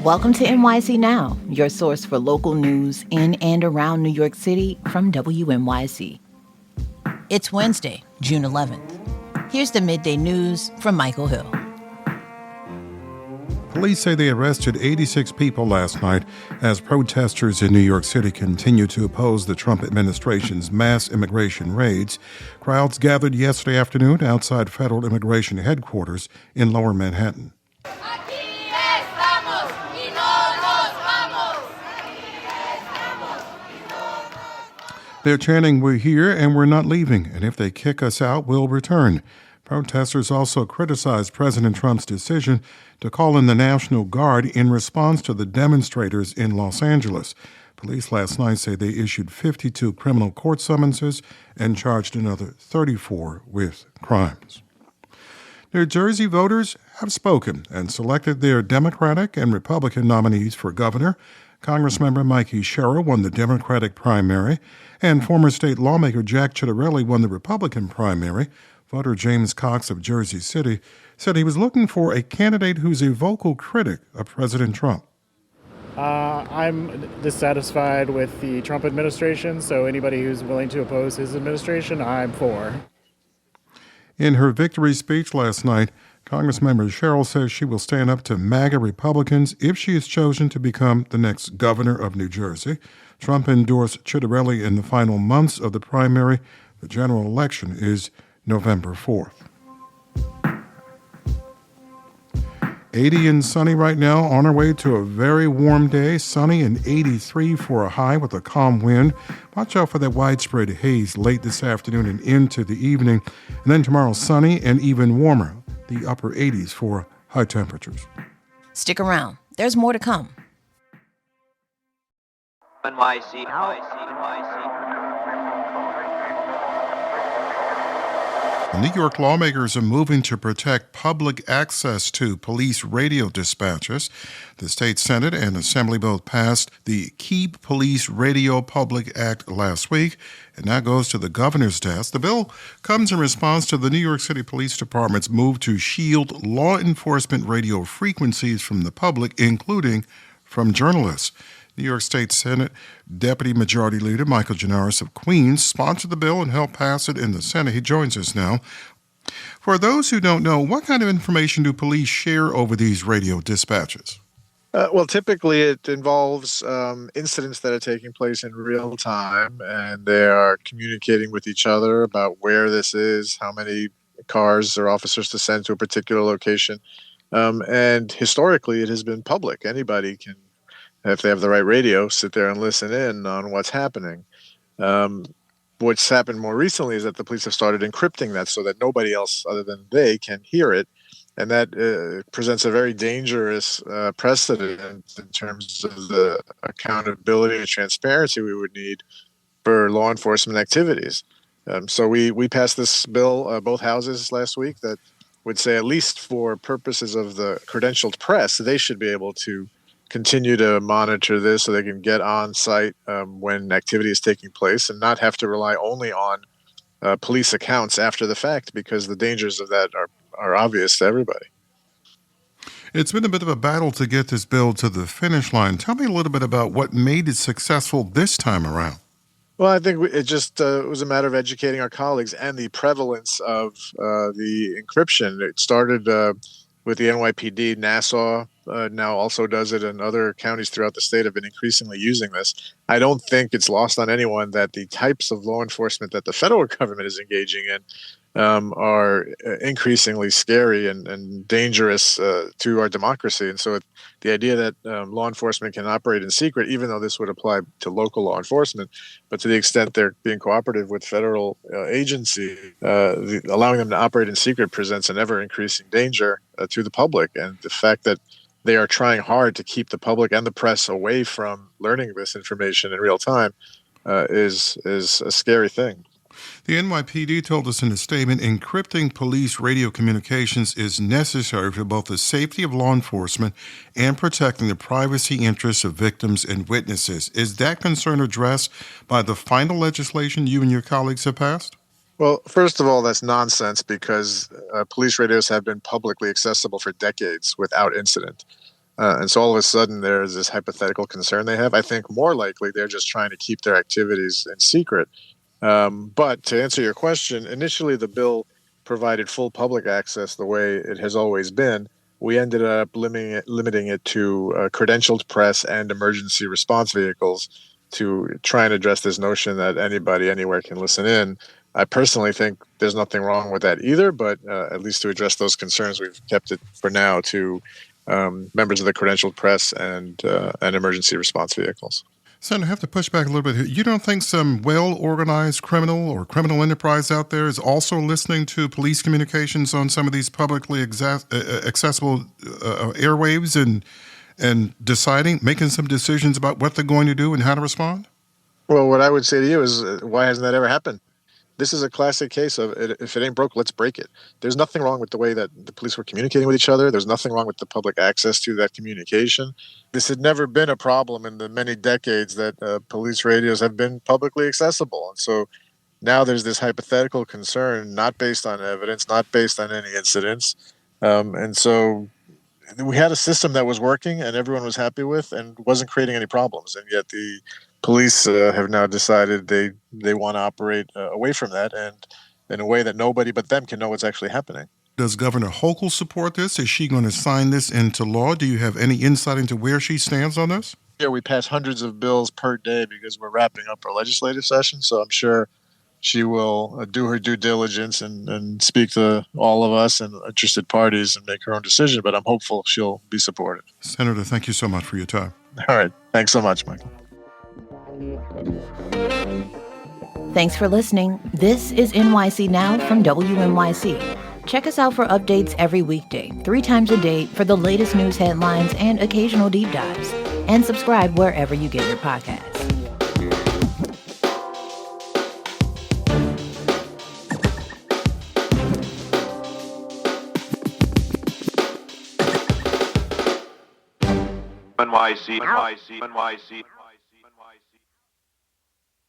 Welcome to NYC Now, your source for local news in and around New York City from WNYC. It's Wednesday, June 11th. Here's the midday news from Michael Hill. Police say they arrested 86 people last night as protesters in New York City continue to oppose the Trump administration's mass immigration raids. Crowds gathered yesterday afternoon outside federal immigration headquarters in Lower Manhattan. They're chanting, "We're here and we're not leaving, and if they kick us out, we'll return." Protesters also criticized President Trump's decision to call in the National Guard in response to the demonstrators in Los Angeles. Police last night say they issued 52 criminal court summonses and charged another 34 with crimes. New Jersey voters have spoken and selected their Democratic and Republican nominees for governor. Congressmember Mikie Sherrill won the Democratic primary, and former state lawmaker Jack Ciattarelli won the Republican primary. Voter James Cox of Jersey City said he was looking for a candidate who's a vocal critic of President Trump. I'm dissatisfied with the Trump administration, so anybody who's willing to oppose his administration, I'm for. In her victory speech last night, Congressmember Sherrill says she will stand up to MAGA Republicans if she is chosen to become the next governor of New Jersey. Trump endorsed Ciattarelli in the final months of the primary. The general election is November 4th. 80 and sunny right now, on our way to a very warm day. Sunny and 83 for a high with a calm wind. Watch out for that widespread haze late this afternoon and into the evening. And then tomorrow, sunny and even warmer. The upper 80s for high temperatures. Stick around. There's more to come. NYC. New York lawmakers are moving to protect public access to police radio dispatches. The state Senate and Assembly both passed the Keep Police Radio Public Act last week, and now goes to the governor's desk. The bill comes in response to the New York City Police Department's move to shield law enforcement radio frequencies from the public, including from journalists. New York State Senate Deputy Majority Leader Michael Gianaris of Queens sponsored the bill and helped pass it in the Senate. He joins us now. For those who don't know, what kind of information do police share over these radio dispatches? Well, typically it involves incidents that are taking place in real time, and they are communicating with each other about where this is, how many cars or officers to send to a particular location. And historically, it has been public. Anybody can, if they have the right radio, sit there and listen in on what's happening. What's happened more recently is that the police have started encrypting that so that nobody else other than they can hear it. And that presents a very dangerous precedent in terms of the accountability and transparency we would need for law enforcement activities. So we passed this bill, both houses last week, that would say at least for purposes of the credentialed press, they should be able to continue to monitor this so they can get on site when activity is taking place and not have to rely only on police accounts after the fact, because the dangers of that are obvious to everybody. It's been a bit of a battle to get this bill to the finish line. Tell me a little bit about what made it successful this time around. Well, I think it just was a matter of educating our colleagues and the prevalence of the encryption. It started with the NYPD. Nassau now also does it, and other counties throughout the state have been increasingly using this. I don't think it's lost on anyone that the types of law enforcement that the federal government is engaging in are increasingly scary and dangerous to our democracy. And so the idea that law enforcement can operate in secret, even though this would apply to local law enforcement, but to the extent they're being cooperative with federal agency, allowing them to operate in secret presents an ever-increasing danger to the public. And the fact that they are trying hard to keep the public and the press away from learning this information in real time is a scary thing. The NYPD told us in a statement, encrypting police radio communications is necessary for both the safety of law enforcement and protecting the privacy interests of victims and witnesses. Is that concern addressed by the final legislation you and your colleagues have passed? Well, first of all, that's nonsense, because police radios have been publicly accessible for decades without incident. And so all of a sudden there's this hypothetical concern they have. I think more likely they're just trying to keep their activities in secret. But to answer your question, initially the bill provided full public access the way it has always been. We ended up limiting it to credentialed press and emergency response vehicles to try and address this notion that anybody anywhere can listen in. I personally think there's nothing wrong with that either, but at least to address those concerns, we've kept it for now to members of the credentialed press and emergency response vehicles. Senator, I have to push back a little bit here. You don't think some well-organized criminal or criminal enterprise out there is also listening to police communications on some of these publicly accessible airwaves and making some decisions about what they're going to do and how to respond? Well, what I would say to you is, why hasn't that ever happened? This is a classic case of if it ain't broke, let's break it. There's nothing wrong with the way that the police were communicating with each other. There's nothing wrong with the public access to that communication. This had never been a problem in the many decades that police radios have been publicly accessible. And so now there's this hypothetical concern, not based on evidence, not based on any incidents. And so we had a system that was working and everyone was happy with and wasn't creating any problems. And yet the police have now decided they want to operate away from that and in a way that nobody but them can know what's actually happening. Does Governor Hochul support this? Is she going to sign this into law? Do you have any insight into where she stands on this? Yeah, we pass hundreds of bills per day because we're wrapping up our legislative session. So I'm sure she will do her due diligence and speak to all of us and interested parties and make her own decision. But I'm hopeful she'll be supportive. Senator, thank you so much for your time. All right. Thanks so much, Michael. Thanks for listening. This is NYC Now from WNYC. Check us out for updates every weekday, 3 times a day for the latest news headlines and occasional deep dives. And subscribe wherever you get your podcasts. NYC.